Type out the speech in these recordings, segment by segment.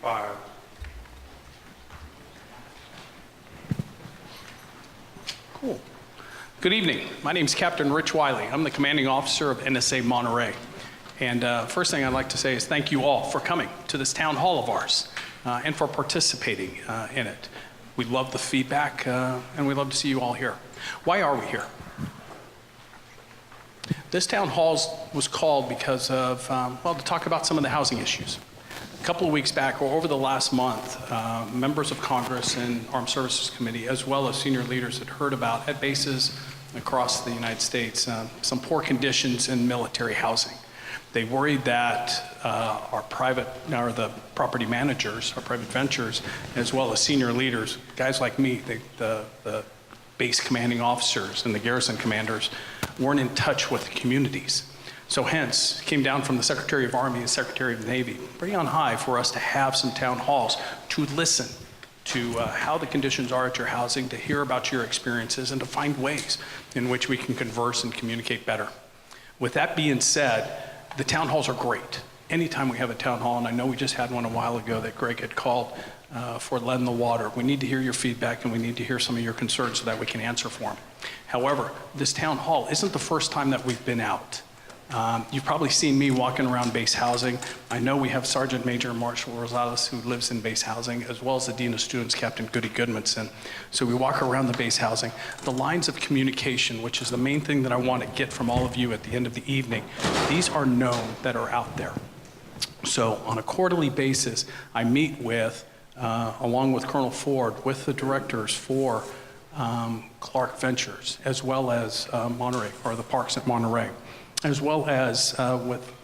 5. Cool. Good evening. My name is Captain Rich Wiley. I'm the commanding officer of NSA Monterey. And first thing I'd like to say is thank you all for coming to this town hall of ours and for participating in it. We love the feedback and we love to see you all here. Why are we here? This town hall was called because of, well, to talk about some of the housing issues. A couple of weeks back, or over the last month, members of Congress and Armed Services Committee, as well as senior leaders, had heard about, at bases across the United States, some poor conditions in military housing. They worried that the property managers, our private ventures, as well as senior leaders, guys like me, the base commanding officers and the garrison commanders, weren't in touch with the communities. So hence, came down from the Secretary of Army and Secretary of the Navy, pretty on high for us to have some town halls to listen to how the conditions are at your housing, to hear about your experiences, and to find ways in which we can converse and communicate better. With that being said, the town halls are great. Anytime we have a town hall, and I know we just had one a while ago that Greg had called for Lead in the Water, we need to hear your feedback and we need to hear some of your concerns so that we can answer for them. However, this town hall isn't the first time that we've been out. You've probably seen me walking around base housing. I know we have Sergeant Major Marshall Rosales who lives in base housing, as well as the Dean of Students, Captain Goody Goodmanson. So we walk around the base housing. The lines of communication, which is the main thing that I want to get from all of you at the end of the evening, these are known that are out there. So on a quarterly basis, I meet with, along with Colonel Ford, with the directors for Clark Ventures, as well as Monterey, or the parks at Monterey, as well as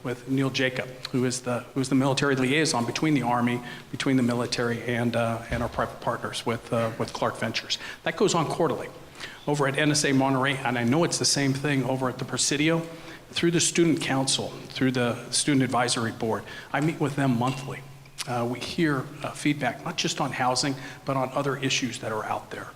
with Neil Jacob, who is the military liaison between the Army, between the military, and our private partners with Clark Ventures. That goes on quarterly. Over at NSA Monterey, and I know it's the same thing over at the Presidio, through the Student Council, through the Student Advisory Board, I meet with them monthly. We hear feedback, not just on housing, but on other issues that are out there.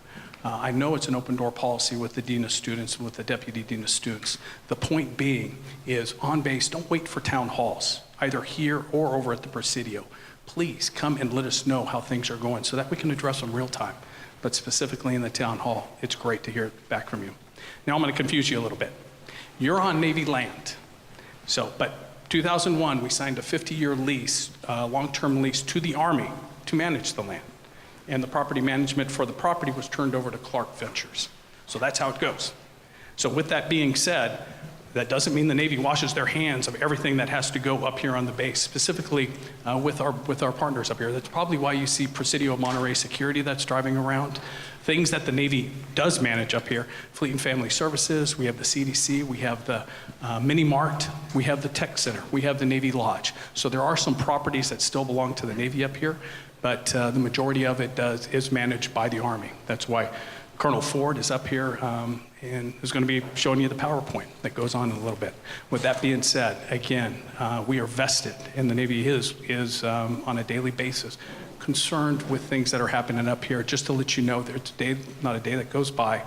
I know it's an open door policy with the Dean of Students and with the Deputy Dean of Students. The point being is, on base, don't wait for town halls, either here or over at the Presidio. Please come and let us know how things are going so that we can address them real time. But specifically in the town hall, it's great to hear back from you. Now I'm going to confuse you a little bit. You're on Navy land. But 2001, we signed a 50-year lease, long-term lease to the Army to manage the land. And the property management for the property was turned over to Clark Ventures. So that's how it goes. So with that being said, that doesn't mean the Navy washes their hands of everything that has to go up here on the base, specifically with our partners up here. That's probably why you see Presidio of Monterey Security that's driving around. Things that the Navy does manage up here, Fleet and Family Services, we have the CDC, we have the Mini Mart, we have the Tech Center, we have the Navy Lodge. So there are some properties that still belong to the Navy up here, but the majority of it is managed by the Army. That's why Colonel Ford is up here and is going to be showing you the PowerPoint that goes on in a little bit. With that being said, again, we are vested, and the Navy is on a daily basis concerned with things that are happening up here. Just to let you know, there's not a day that goes by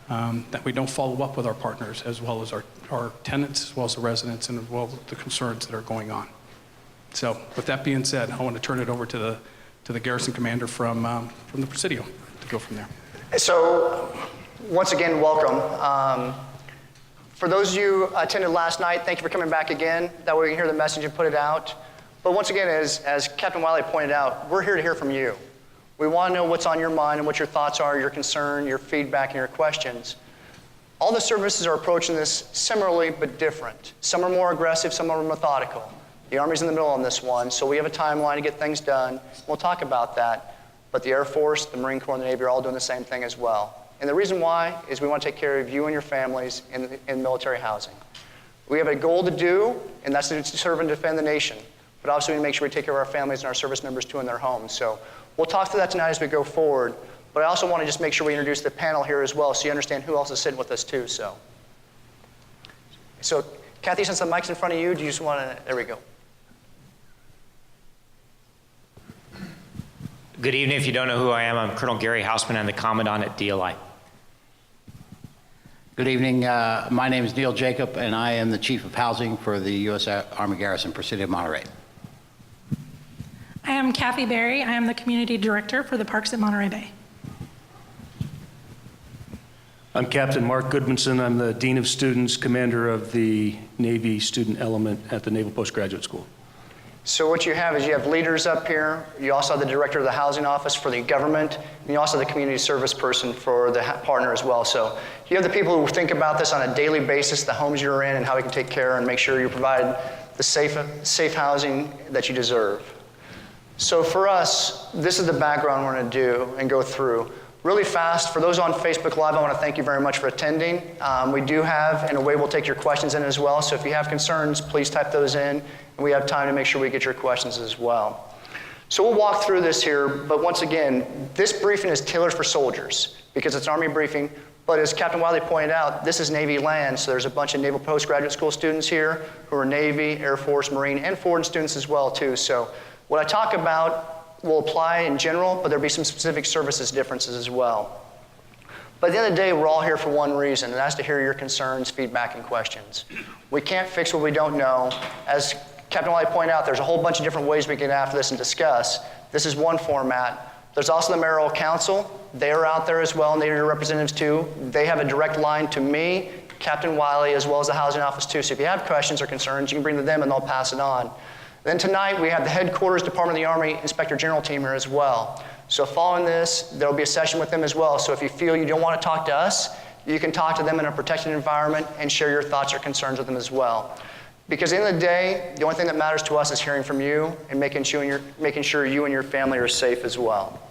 that we don't follow up with our partners, as well as our tenants, as well as the residents, and as well as the concerns that are going on. So with that being said, I want to turn it over to the garrison commander from the Presidio to go from there. So once again, welcome. For those of you who attended last night, thank you for coming back again. That way we can hear the message and put it out. But once again, as Captain Wiley pointed out, we're here to hear from you. We want to know what's on your mind and what your thoughts are, your concern, your feedback, and your questions. All the services are approaching this similarly but different. Some are more aggressive, some are methodical. The Army's in the middle on this one, so we have a timeline to get things done. We'll talk about that. But the Air Force, the Marine Corps, and the Navy are all doing the same thing as well. And the reason why is we want to take care of you and your families in military housing. We have a goal to do, and that's to serve and defend the nation. But obviously we need to make sure we take care of our families and our service members too in their homes. So we'll talk through that tonight as we go forward. But I also want to just make sure we introduce the panel here as well so you understand who else is sitting with us too. So Kathy, since the mic's in front of you, do you just want to, there we go. Good evening. If you don't know who I am, I'm Colonel Gary Hausman. I'm the Commandant at DLI. Good evening. My name is Neil Jacob, and I am the Chief of Housing for the U.S. Army Garrison Presidio of Monterey. I am Kathy Berry. I am the Community Director for the Parks at Monterey Bay. I'm Captain Mark Goodmanson. I'm the Dean of Students, Commander of the Navy Student Element at the Naval Postgraduate School. So what you have is you have leaders up here. You also have the director of the housing office for the government, and you also have the community service person for the partner as well. So you have the people who think about this on a daily basis, the homes you're in, and how we can take care and make sure you provide the safe housing that you deserve. So for us, this is the background we're going to do and go through. Really fast, for those on Facebook Live, I want to thank you very much for attending. We do have, in a way, we'll take your questions in as well. So if you have concerns, please type those in, and we have time to make sure we get your questions as well. So we'll walk through this here, but once again, this briefing is tailored for soldiers because it's an Army briefing. But as Captain Wiley pointed out, this is Navy land, so there's a bunch of Naval Postgraduate School students here who are Navy, Air Force, Marine, and foreign students as well, too. So what I talk about will apply in general, but there'll be some specific services differences as well. But at the end of the day, we're all here for one reason, and that's to hear your concerns, feedback, and questions. We can't fix what we don't know. As Captain Wiley pointed out, there's a whole bunch of different ways we can get after this and discuss. This is one format. There's also the Mayoral Council. They're out there as well, and they're your representatives too. They have a direct line to me, Captain Wiley, as well as the Housing Office too. So if you have questions or concerns, you can bring them to them and they'll pass it on. Then tonight, we have the Headquarters Department of the Army Inspector General team here as well. So following this, there'll be a session with them as well. So if you feel you don't want to talk to us, you can talk to them in a protected environment and share your thoughts or concerns with them as well. Because at the end of the day, the only thing that matters to us is hearing from you and making sure you and your family are safe as well.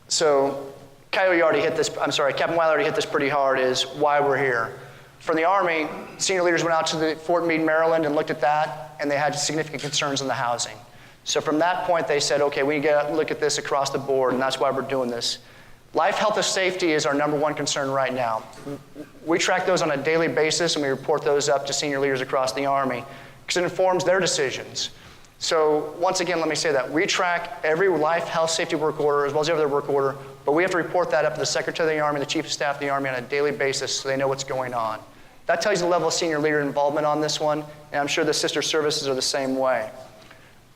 So Captain Wiley already hit this pretty hard, is why we're here. From the Army, senior leaders went out to Fort Meade, Maryland, and looked at that, and they had significant concerns on the housing. So from that point, they said, okay, we need to look at this across the board, and that's why we're doing this. Life, health, and safety is our #1 concern right now. We track those on a daily basis, and we report those up to senior leaders across the Army, because it informs their decisions. So once again, let me say that. We track every life, health, safety work order, as well as every other work order, but we have to report that up to the Secretary of the Army, the Chief of Staff of the Army on a daily basis so they know what's going on. That tells you the level of senior leader involvement on this one, and I'm sure the sister services are the same way.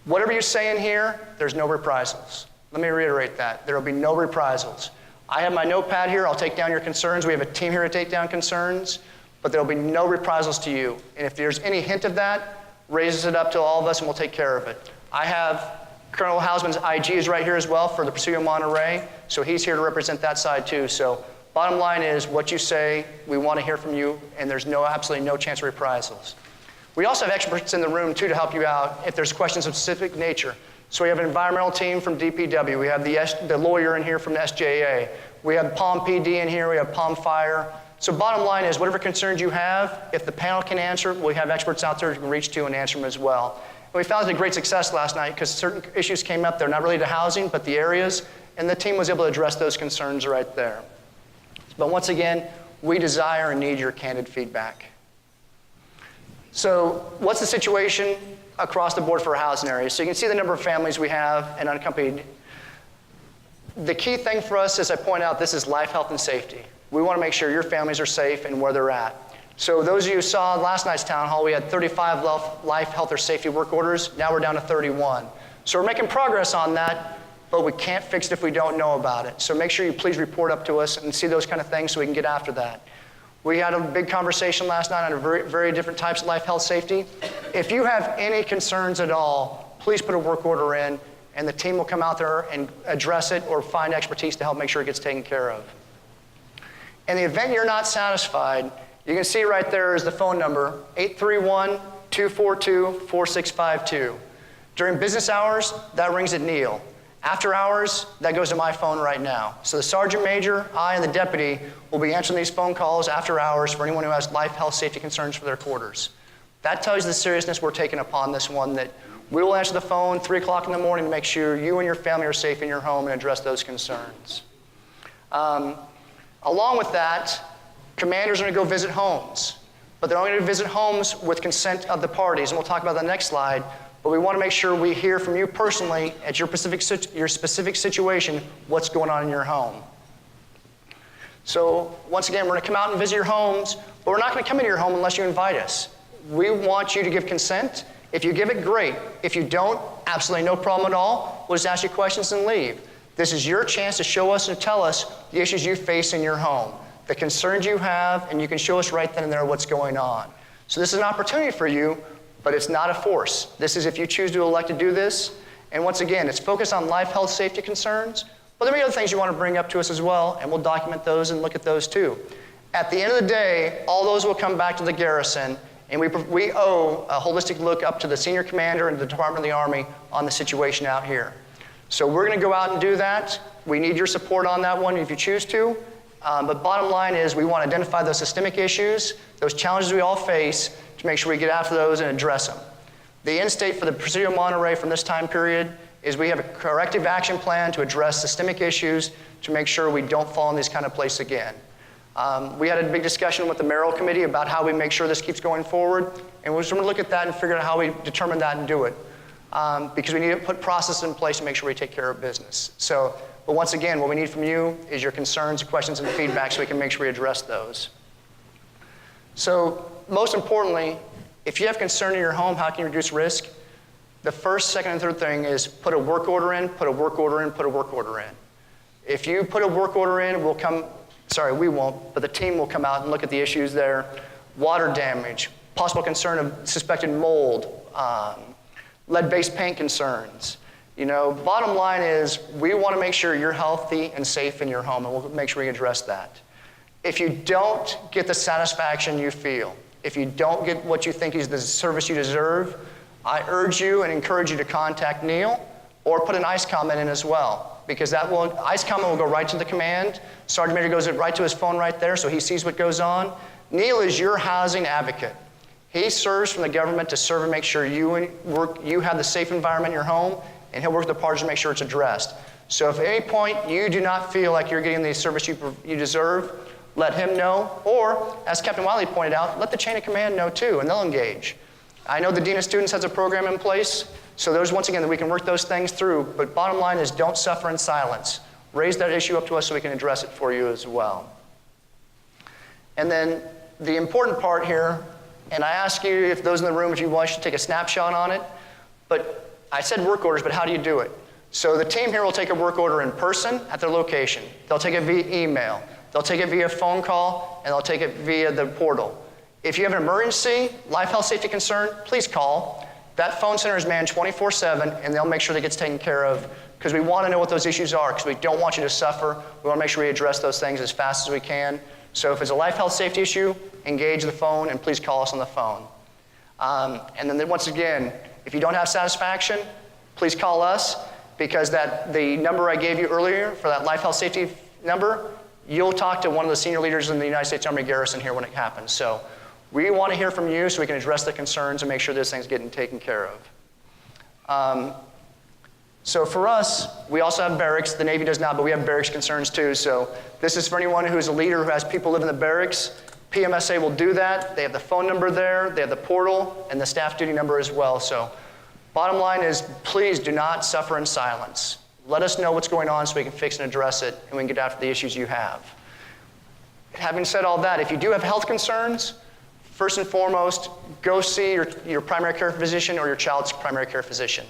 Whatever you say in here, there's no reprisals. Let me reiterate that. There will be no reprisals. I have my notepad here. I'll take down your concerns. We have a team here to take down concerns, but there will be no reprisals to you. And if there's any hint of that, raises it up to all of us and we'll take care of it. I have Colonel Hausman's IG is right here as well for the Presidio of Monterey, so he's here to represent that side too. So bottom line is what you say, we want to hear from you, and there's absolutely no chance of reprisals. We also have experts in the room too to help you out if there's questions of specific nature. So we have an environmental team from DPW, we have the lawyer in here from the SJA, we have POM PD in here, we have POM Fire. So bottom line is, whatever concerns you have, if the panel can answer, we have experts out there you can reach to and answer them as well. And we found it a great success last night because certain issues came up. They're not related to housing, but the areas, and the team was able to address those concerns right there. But once again, we desire and need your candid feedback. So what's the situation across the board for housing areas? So you can see the number of families we have and unaccompanied. The key thing for us, as I point out, this is life, health, and safety. We want to make sure your families are safe and where they're at. So those of you who saw last night's town hall, we had 35 life, health, or safety work orders. Now we're down to 31. So we're making progress on that, but we can't fix it if we don't know about it. So make sure you please report up to us and see those kind of things so we can get after that. We had a big conversation last night on very different types of life, health, safety. If you have any concerns at all, please put a work order in, and the team will come out there and address it or find expertise to help make sure it gets taken care of. In the event you're not satisfied, you can see right there is the phone number, 831-242-4652. During business hours, that rings at Neil. After hours, that goes to my phone right now. So the sergeant major, I, and the deputy will be answering these phone calls after hours for anyone who has life, health, safety concerns for their quarters. That tells you the seriousness we're taking upon this one, that we will answer the phone 3 o'clock in the morning to make sure you and your family are safe in your home and address those concerns. Along with that, commanders are going to go visit homes, but they're only going to visit homes with consent of the parties, and we'll talk about that next slide, but we want to make sure we hear from you personally at your specific situation, what's going on in your home. So once again, we're going to come out and visit your homes, but we're not going to come into your home unless you invite us. We want you to give consent, If you give it, great. If you don't, absolutely no problem at all. We'll just ask you questions and leave. This is your chance to show us and tell us the issues you face in your home, the concerns you have, and you can show us right then and there what's going on. So this is an opportunity for you, but it's not a force. This is if you choose to elect to do this. And once again, it's focused on life, health, safety concerns, but there may be other things you want to bring up to us as well, and we'll document those and look at those too. At the end of the day, all those will come back to the garrison, and we owe a holistic look up to the senior commander and the Department of the Army on the situation out here. So we're going to go out and do that. We need your support on that one if you choose to. But bottom line is we want to identify those systemic issues, those challenges we all face, to make sure we get after those and address them. The end state for the Presidio of Monterey from this time period is we have a corrective action plan to address systemic issues to make sure we don't fall in these kind of places again. We had a big discussion with the mayoral committee about how we make sure this keeps going forward, and we're just going to look at that and figure out how we determine that and do it. Because we need to put processes in place to make sure we take care of business. So, but once again, what we need from you is your concerns, questions, and feedback so we can make sure we address those. So, most importantly, if you have concern in your home, how can you reduce risk? The first, second, and third thing is put a work order in, put a work order in, put a work order in. If you put a work order in, we won't, but the team will come out and look at the issues there. Water damage, possible concern of suspected mold, lead-based paint concerns. You know, bottom line is we want to make sure you're healthy and safe in your home, and we'll make sure we address that. If you don't get the satisfaction you feel, if you don't get what you think is the service you deserve, I urge you and encourage you to contact Neil or put an ICE comment in as well, because that ICE comment will go right to the command. Sergeant Major goes right to his phone right there so he sees what goes on. Neil is your housing advocate. He serves from the government to serve and make sure you have the safe environment in your home, and he'll work with the parties to make sure it's addressed. So if at any point you do not feel like you're getting the service you deserve, let him know, or as Captain Wiley pointed out, let the chain of command know too, and they'll engage. I know the Dean of Students has a program in place, so there's once again that we can work those things through, but bottom line is don't suffer in silence. Raise that issue up to us so we can address it for you as well. And then the important part here, and I ask you, if those in the room, if you want to take a snapshot on it, but I said work orders, but how do you do it? So the team here will take a work order in person at their location. They'll take it via email. They'll take it via phone call, and they'll take it via the portal. If you have an emergency, life, health, safety concern, please call. That phone center is manned 24/7, and they'll make sure that gets taken care of, because we want to know what those issues are, because we don't want you to suffer. We want to make sure we address those things as fast as we can. So if it's a life, health, safety issue, engage the phone, and please call us on the phone. And then once again, if you don't have satisfaction, please call us, because the number I gave you earlier for that life, health, safety number, you'll talk to one of the senior leaders in the United States Army Garrison here when it happens. So we want to hear from you so we can address the concerns and make sure this thing's getting taken care of. So for us, we also have barracks. The Navy does not, but we have barracks concerns too. So this is for anyone who is a leader who has people live in the barracks. PMSA will do that. They have the phone number there, they have the portal, and the staff duty number as well. So bottom line is, please do not suffer in silence. Let us know what's going on so we can fix and address it, and we can get after the issues you have. Having said all that, if you do have health concerns, first and foremost, go see your primary care physician or your child's primary care physician.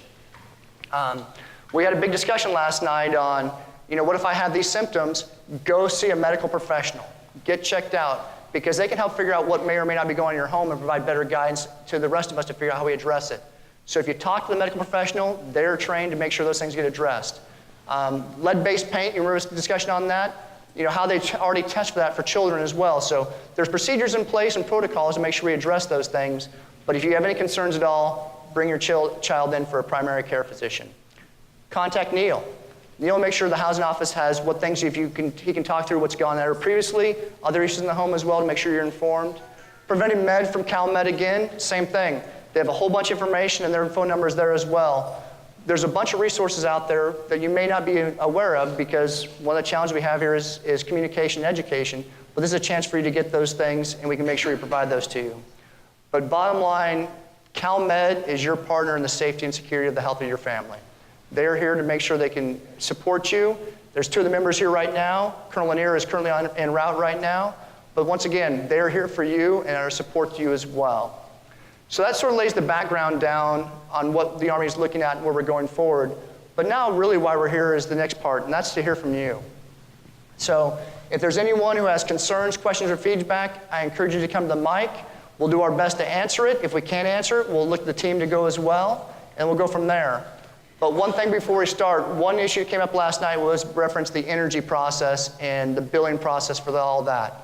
We had a big discussion last night on, what if I have these symptoms? Go see a medical professional. Get checked out, because they can help figure out what may or may not be going on in your home and provide better guidance to the rest of us to figure out how we address it. So if you talk to the medical professional, they're trained to make sure those things get addressed. Lead-based paint, you remember this discussion on that? How they already test for that for children as well. So there's procedures in place and protocols to make sure we address those things. But if you have any concerns at all, bring your child in for a primary care physician. Contact Neil. Neil will make sure the housing office has what things he can talk through what's gone there previously, other issues in the home as well to make sure you're informed. Preventive Med from CalMed again, same thing. They have a whole bunch of information and their phone numbers there as well. There's a bunch of resources out there that you may not be aware of, because one of the challenges we have here is communication and education, but this is a chance for you to get those things, and we can make sure we provide those to you. But bottom line, CalMed is your partner in the safety and security of the health of your family. They're here to make sure they can support you. There's two of the members here right now. Colonel Lanier is currently en route right now, but once again, they're here for you and are support to you as well. So that sort of lays the background down on what the Army is looking at and where we're going forward. But now really why we're here is the next part, and that's to hear from you. So if there's anyone who has concerns, questions, or feedback, I encourage you to come to the mic. We'll do our best to answer it. If we can't answer it, we'll look at the team to go as well, and we'll go from there. But one thing before we start, one issue that came up last night was reference the energy process and the billing process for all that.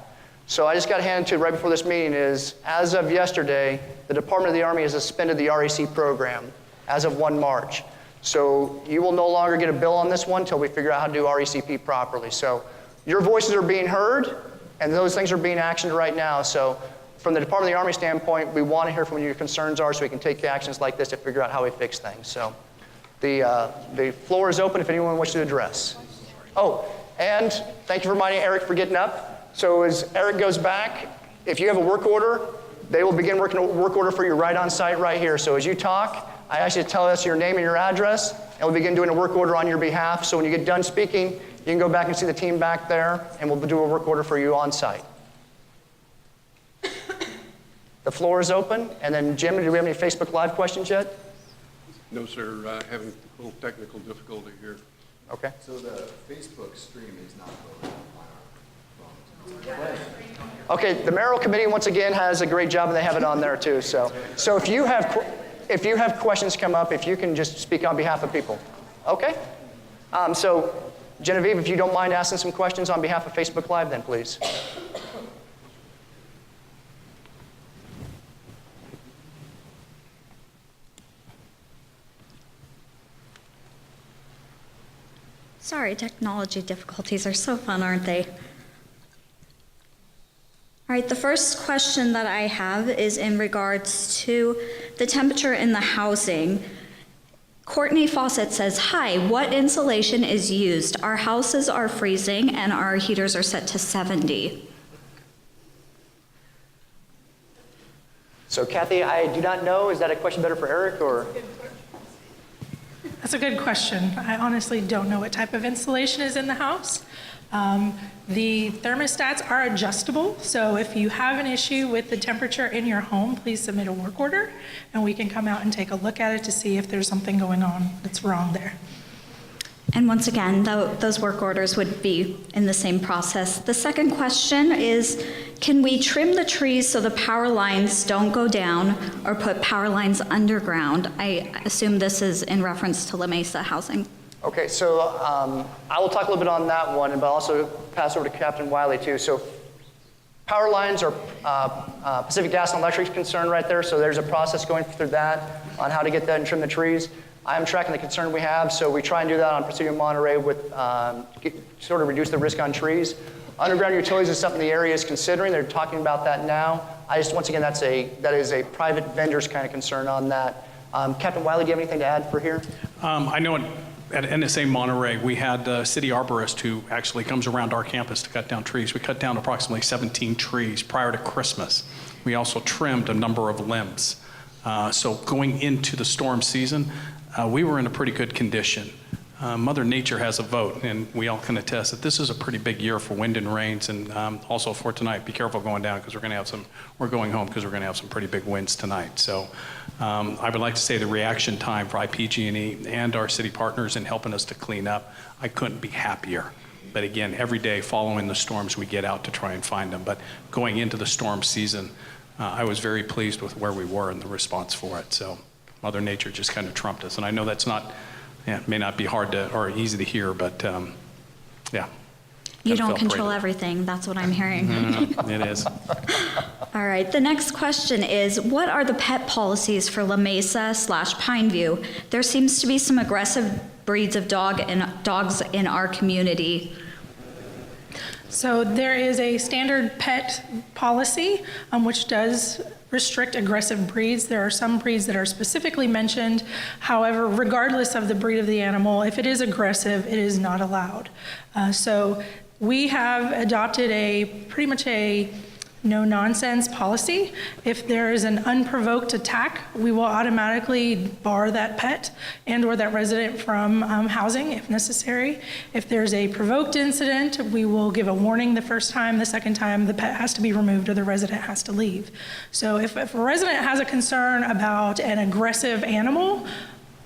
So I just got handed to right before this meeting is, as of yesterday, the Department of the Army has suspended the REC program as of 1 March. So you will no longer get a bill on this one until we figure out how to do RECP properly. So your voices are being heard, and those things are being actioned right now. So from the Department of the Army standpoint, we want to hear from what your concerns are so we can take actions like this to figure out how we fix things. So the floor is open if anyone wishes to address. Oh, and thank you for reminding Eric for getting up. So as Eric goes back, if you have a work order, they will begin working a work order for you right on site right here. So as you talk, I ask you to tell us your name and your address, and we'll begin doing a work order on your behalf. So when you get done speaking, you can go back and see the team back there, and we'll do a work order for you on site. The floor is open. And then, Jim, do we have any Facebook Live questions yet? No, sir. Having a little technical difficulty here. Okay. So the Facebook stream is not going on our phones. Okay, the mayoral committee once again has a great job, and they have it on there too. So if you have questions come up, if you can just speak on behalf of people, okay? So Genevieve, if you don't mind asking some questions on behalf of Facebook Live, then please. Sorry, technology difficulties are so fun, aren't they? All right, the first question that I have is in regards to the temperature in the housing. Courtney Fawcett says, hi, what insulation is used? Our houses are freezing and our heaters are set to 70. So Kathy, I do not know. Is that a question better for Eric or? That's a good question. I honestly don't know what type of insulation is in the house. The thermostats are adjustable, so if you have an issue with the temperature in your home, please submit a work order, and we can come out and take a look at it to see if there's something going on that's wrong there. And once again, those work orders would be in the same process. The second question is, can we trim the trees so the power lines don't go down or put power lines underground? I assume this is in reference to La Mesa housing. Okay, so I will talk a little bit on that one, but also pass over to Captain Wiley too. So power lines are Pacific Gas and Electric's concern right there, so there's a process going through that on how to get that and trim the trees. I'm tracking the concern we have, so we try and do that on Presidio of Monterey with sort of reduce the risk on trees. Underground utilities is something the area is considering. They're talking about that now. Once again, that is a private vendor's kind of concern on that. Captain Wiley, do you have anything to add for here? I know at NSA Monterey, we had a city arborist who actually comes around our campus to cut down trees. We cut down approximately 17 trees prior to Christmas. We also trimmed a number of limbs. So going into the storm season, we were in a pretty good condition. Mother Nature has a vote, and we all can attest that this is a pretty big year for wind and rains, and also for tonight. Be careful going down because we're going home because we're going to have some pretty big winds tonight. So I would like to say the reaction time for IPG&E and our city partners in helping us to clean up, I couldn't be happier. But again, every day following the storms, we get out to try and find them. But going into the storm season, I was very pleased with where we were and the response for it. So Mother Nature just kind of trumped us. And I know that's not, it may not be hard to or easy to hear, but yeah. You don't control everything, that's what I'm hearing. It is. All right, the next question is, what are the pet policies for La Mesa / Pineview? There seems to be some aggressive breeds of dogs in our community. So there is a standard pet policy which does restrict aggressive breeds. There are some breeds that are specifically mentioned. However, regardless of the breed of the animal, if it is aggressive, it is not allowed. So we have adopted pretty much a no-nonsense policy. If there is an unprovoked attack, we will automatically bar that pet and/or that resident from housing if necessary. If there's a provoked incident, we will give a warning the first time. The second time, the pet has to be removed or the resident has to leave. So if a resident has a concern about an aggressive animal,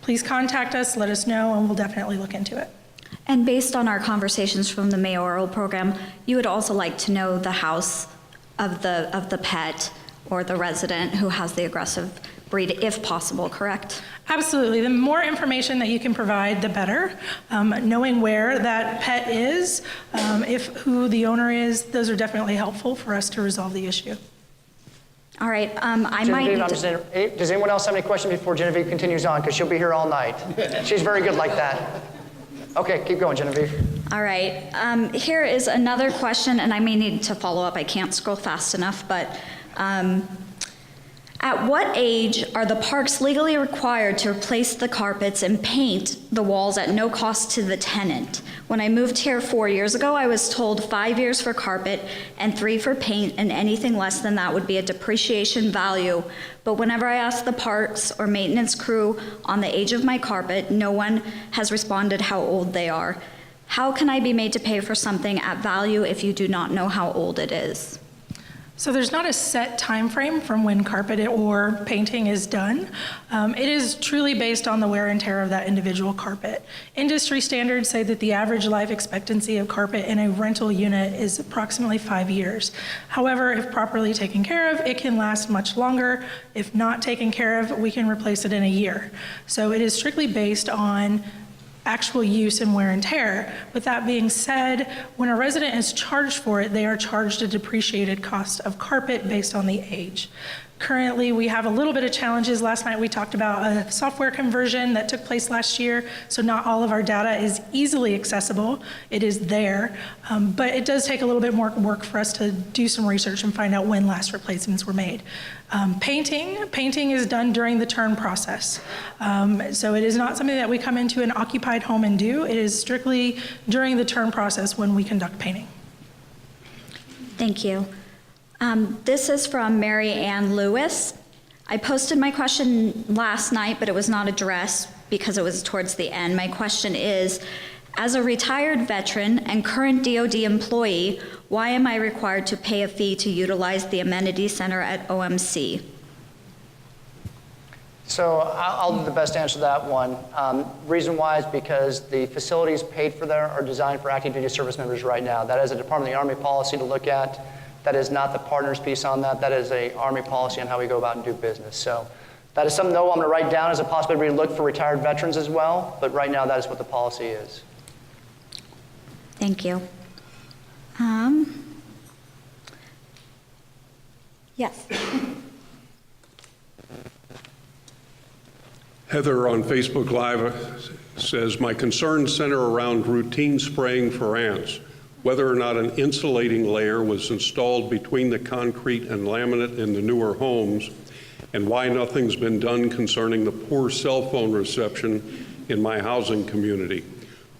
please contact us, let us know, and we'll definitely look into it. And based on our conversations from the mayoral program, you would also like to know the house of the pet or the resident who has the aggressive breed, if possible, correct? Absolutely. The more information that you can provide, the better. Knowing where that pet is, who the owner is, those are definitely helpful for us to resolve the issue. All right, Genevieve, does anyone else have any questions before Genevieve continues on? Because she'll be here all night. She's very good like that. Okay, keep going, Genevieve. All right, here is another question, and I may need to follow up. I can't scroll fast enough, but at what age are the parks legally required to replace the carpets and paint the walls at no cost to the tenant? When I moved here 4 years ago, I was told 5 years for carpet and 3 for paint, and anything less than that would be a depreciation value. But whenever I asked the parks or maintenance crew on the age of my carpet, no one has responded how old they are. How can I be made to pay for something at value if you do not know how old it is? So there's not a set time frame from when carpet or painting is done. It is truly based on the wear and tear of that individual carpet. Industry standards say that the average life expectancy of carpet in a rental unit is approximately 5 years. However, if properly taken care of, it can last much longer. If not taken care of, we can replace it in a year. So it is strictly based on actual use and wear and tear. With that being said, when a resident is charged for it, they are charged a depreciated cost of carpet based on the age. Currently, we have a little bit of challenges. Last night we talked about a software conversion that took place last year, so not all of our data is easily accessible. It is there, but it does take a little bit more work for us to do some research and find out when last replacements were made. Painting is done during the turn process. So it is not something that we come into an occupied home and do. It is strictly during the turn process when we conduct painting. Thank you. This is from Mary Ann Lewis. I posted my question last night, but it was not addressed because it was towards the end. My question is, as a retired veteran and current DoD employee, why am I required to pay a fee to utilize the amenity center at OMC? So I'll do the best answer to that one. Reason why is because the facilities paid for there are designed for active duty service members right now. That is a Department of the Army policy to look at. That is not the partners piece on that. That is a Army policy on how we go about and do business. So that is something, though, I'm going to write down as a possibility to look for retired veterans as well. But right now, that is what the policy is. Thank you. Yes. Heather on Facebook Live says, my concerns center around routine spraying for ants. Whether or not an insulating layer was installed between the concrete and laminate in the newer homes, and why nothing's been done concerning the poor cell phone reception in my housing community,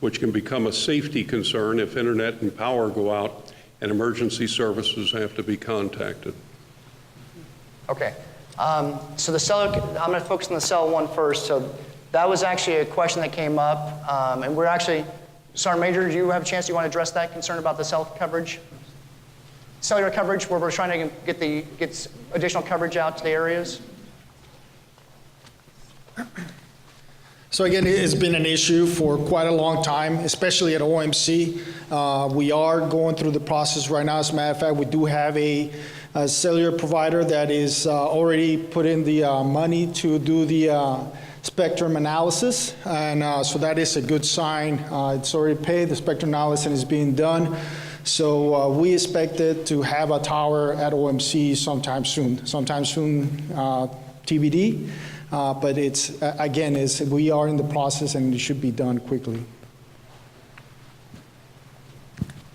which can become a safety concern if internet and power go out and emergency services have to be contacted. Okay. So the cell, I'm going to focus on the cell one first. So that was actually a question that came up, and we're actually, Sergeant Major, do you have a chance? Do you want to address that concern about the cell coverage? Cellular coverage, where we're trying to get additional coverage out to the areas? So again, it's been an issue for quite a long time, especially at OMC. We are going through the process right now. As a matter of fact, we do have a cellular provider that is already put in the money to do the spectrum analysis, and so that is a good sign. It's already paid. The spectrum analysis is being done. So we expected to have a tower at OMC sometime soon. TBD. But it's, again, we are in the process and it should be done quickly.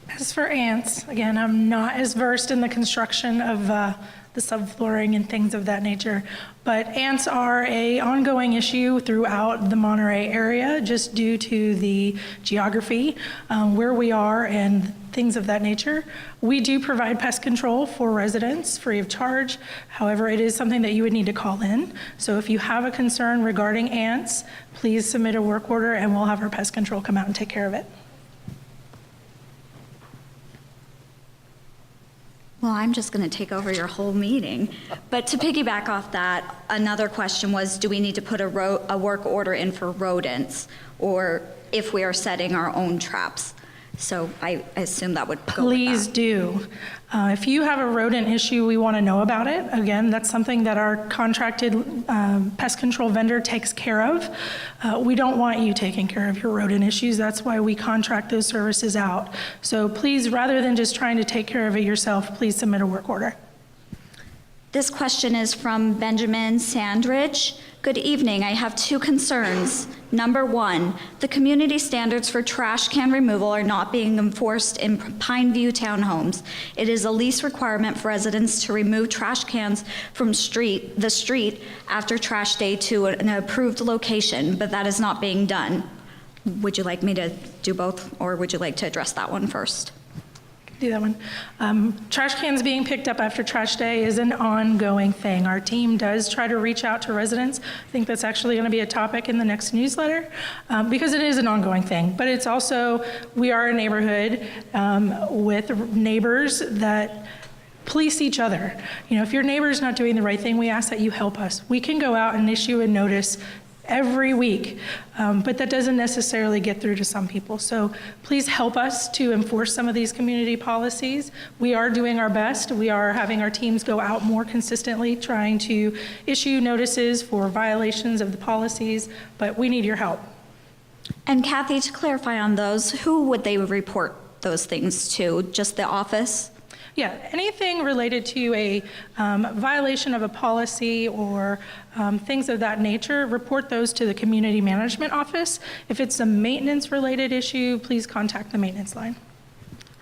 As for ants, again, I'm not as versed in the construction of the subflooring and things of that nature, but ants are an ongoing issue throughout the Monterey area just due to the geography, where we are and things of that nature. We do provide pest control for residents free of charge. However, it is something that you would need to call in. So if you have a concern regarding ants, please submit a work order and we'll have our pest control come out and take care of it. Well, I'm just going to take over your whole meeting. But to piggyback off that, another question was, do we need to put a work order in for rodents, or if we are setting our own traps? So I assume that would go with Please that. do. If you have a rodent issue, we want to know about it. Again, that's something that our contracted pest control vendor takes care of. We don't want you taking care of your rodent issues. That's why we contract those services out. So please, rather than just trying to take care of it yourself, please submit a work order. This question is from Benjamin Sandridge. Good evening. I have two concerns. Number one, the community standards for trash can removal are not being enforced in Pineview townhomes. It is a lease requirement for residents to remove trash cans from the street after trash day to an approved location, but that is not being done. Would you like me to do both, or would you like to address that one first? Do that one. Trash cans being picked up after trash day is an ongoing thing. Our team does try to reach out to residents. I think that's actually going to be a topic in the next newsletter because it is an ongoing thing. But it's also, we are a neighborhood with neighbors that police each other. You know, if your neighbor's not doing the right thing, we ask that you help us. We can go out and issue a notice every week, but that doesn't necessarily get through to some people. So please help us to enforce some of these community policies. We are doing our best. We are having our teams go out more consistently, trying to issue notices for violations of the policies, but we need your help. And Kathy, to clarify on those, who would they report those things to? Just the office? Yeah, anything related to a violation of a policy or things of that nature, report those to the community management office. If it's a maintenance related issue, please contact the maintenance line.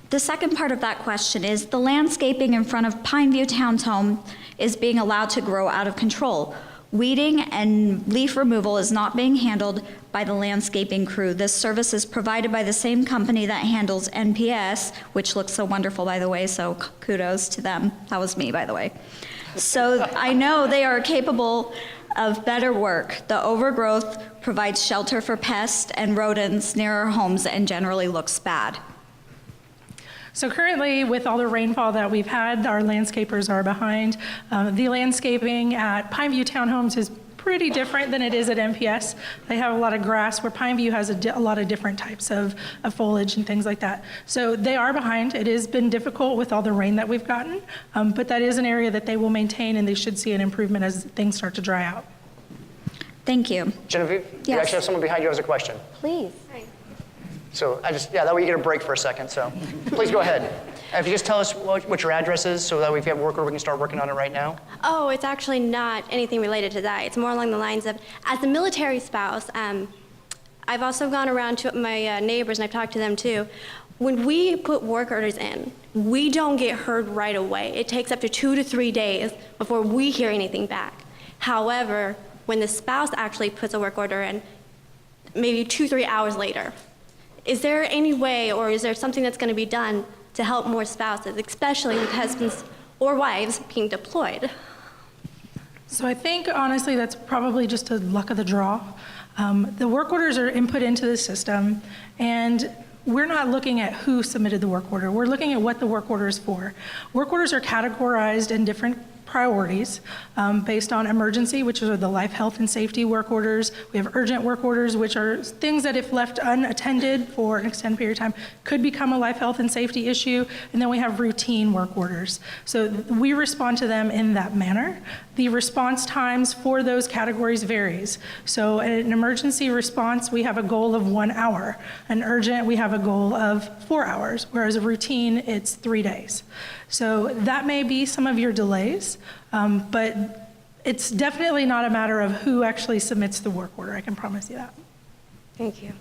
The second part of that question is the landscaping in front of Pineview Townhome is being allowed to grow out of control. Weeding and leaf removal is not being handled by the landscaping crew. This service is provided by the same company that handles NPS, which looks so wonderful, by the way, so kudos to them. That was me, by the way. So I know they are capable of better work. The overgrowth provides shelter for pests and rodents near our homes and generally looks bad. So currently, with all the rainfall that we've had, our landscapers are behind. The landscaping at Pineview Townhomes is pretty different than it is at NPS. They have a lot of grass, where Pineview has a lot of different types of foliage and things like that. So they are behind. It has been difficult with all the rain that we've gotten, but that is an area that they will maintain, and they should see an improvement as things start to dry out. Thank you. Genevieve, you Yes. actually have someone behind you who has a question. Please. So that way you get a break for a second, so please go ahead. And if you just tell us what your address is, so that way if you have a work order, we can start working on it right now. Oh, it's actually not anything related to that. It's more along the lines of, as a military spouse, I've also gone around to my neighbors, and I've talked to them too. When we put work orders in, we don't get heard right away. It takes up to 2 to 3 days before we hear anything back. However, when the spouse actually puts a work order in, maybe 2-3 hours later, is there any way, or is there something that's going to be done to help more spouses, especially with husbands or wives being deployed? So I think, honestly, that's probably just a luck of the draw. The work orders are input into the system, and we're not looking at who submitted the work order. We're looking at what the work order is for. Work orders are categorized in different priorities based on emergency, which are the life, health, and safety work orders. We have urgent work orders, which are things that if left unattended for an extended period of time could become a life, health, and safety issue. And then we have routine work orders. So we respond to them in that manner. The response times for those categories varies. So in an emergency response, we have a goal of 1 hour. An urgent, we have a goal of 4 hours, whereas a routine, it's 3 days. So that may be some of your delays, but it's definitely not a matter of who actually submits the work order. I can promise you that. Thank you.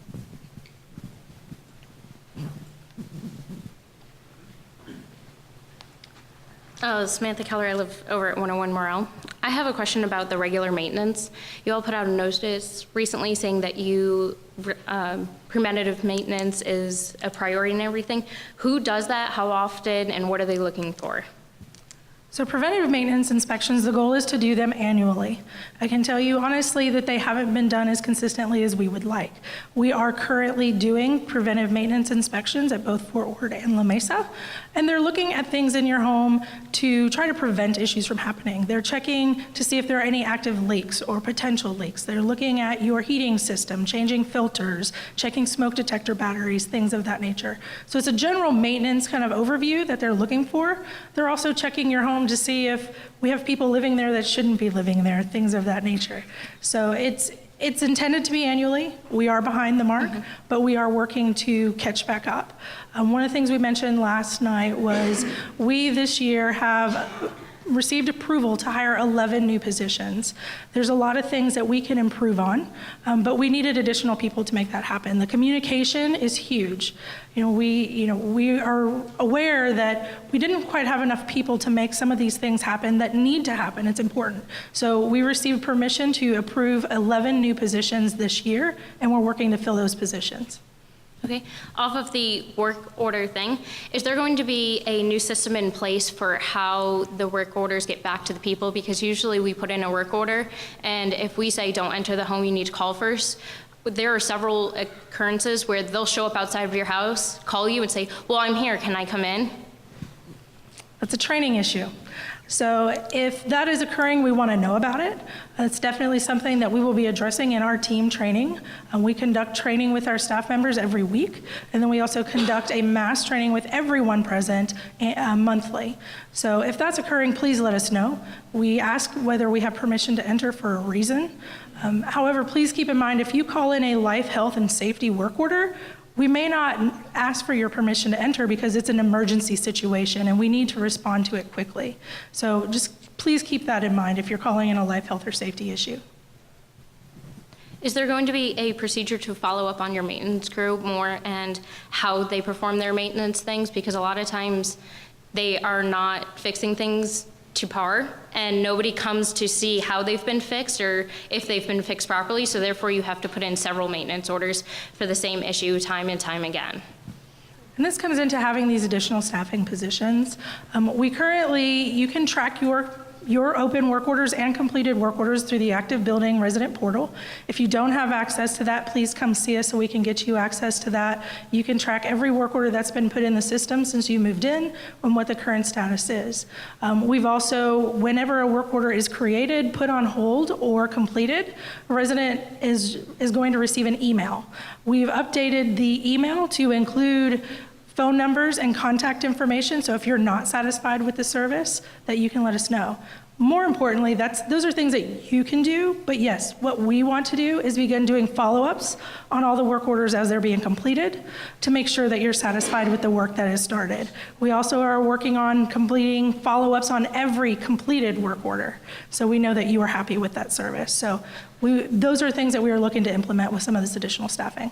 Samantha Keller, I live over at 101 Morel. I have a question about the regular maintenance. You all put out a notice recently saying that preventative maintenance is a priority and everything. Who does that, how often, and what are they looking for? So preventative maintenance inspections, the goal is to do them annually. I can tell you honestly that they haven't been done as consistently as we would like. We are currently doing preventive maintenance inspections at both Fort Worth and La Mesa, and they're looking at things in your home to try to prevent issues from happening. They're checking to see if there are any active leaks or potential leaks. They're looking at your heating system, changing filters, checking smoke detector batteries, things of that nature. So it's a general maintenance kind of overview that they're looking for. They're also checking your home to see if we have people living there that shouldn't be living there, things of that nature. So it's intended to be annually. We are behind the mark, but we are working to catch back up. One of the things we mentioned last night was we this year have received approval to hire 11 new positions. There's a lot of things that we can improve on, but we needed additional people to make that happen. The communication is huge. We are aware that we didn't quite have enough people to make some of these things happen that need to happen. It's important. So we received permission to approve 11 new positions this year, and we're working to fill those positions. Okay, off of the work order thing, is there going to be a new system in place for how the work orders get back to the people? Because usually we put in a work order, and if we say don't enter the home, you need to call first. There are several occurrences where they'll show up outside of your house, call you and say, well, I'm here, can I come in? That's a training issue. So if that is occurring, we want to know about it. It's definitely something that we will be addressing in our team training. We conduct training with our staff members every week, and then we also conduct a mass training with everyone present monthly. So if that's occurring, please let us know. We ask whether we have permission to enter for a reason. However, please keep in mind, if you call in a life, health, and safety work order, we may not ask for your permission to enter because it's an emergency situation and we need to respond to it quickly. So just please keep that in mind if you're calling in a life, health, or safety issue. Is there going to be a procedure to follow up on your maintenance crew more and how they perform their maintenance things? Because a lot of times they are not fixing things to par, and nobody comes to see how they've been fixed or if they've been fixed properly, so therefore you have to put in several maintenance orders for the same issue time and time again. And this comes into having these additional staffing positions. You can track your open work orders and completed work orders through the active building resident portal. If you don't have access to that, please come see us so we can get you access to that. You can track every work order that's been put in the system since you moved in and what the current status is. We've also, whenever a work order is created, put on hold, or completed, a resident is going to receive an email. We've updated the email to include phone numbers and contact information, so if you're not satisfied with the service, that you can let us know. More importantly, those are things that you can do, but yes, what we want to do is begin doing follow-ups on all the work orders as they're being completed to make sure that you're satisfied with the work that has started. We also are working on completing follow-ups on every completed work order, so we know that you are happy with that service. So those are things that we are looking to implement with some of this additional staffing.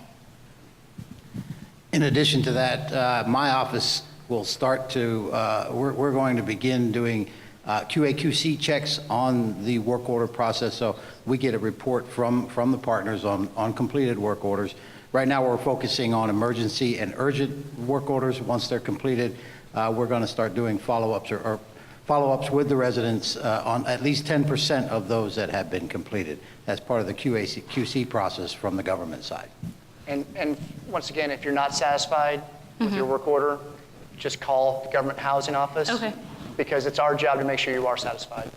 In addition to that, my office will start to, we're going to begin doing QA/QC checks on the work order process, so we get a report from the partners on completed work orders. Right now, we're focusing on emergency and urgent work orders. Once they're completed, we're going to start doing follow-ups or follow-ups with the residents on at least 10% of those that have been completed. That's part of the QA/QC process from the government side. And once again, if you're not satisfied with your work order, just call the government housing office. Okay. Because it's our job to make sure you are satisfied.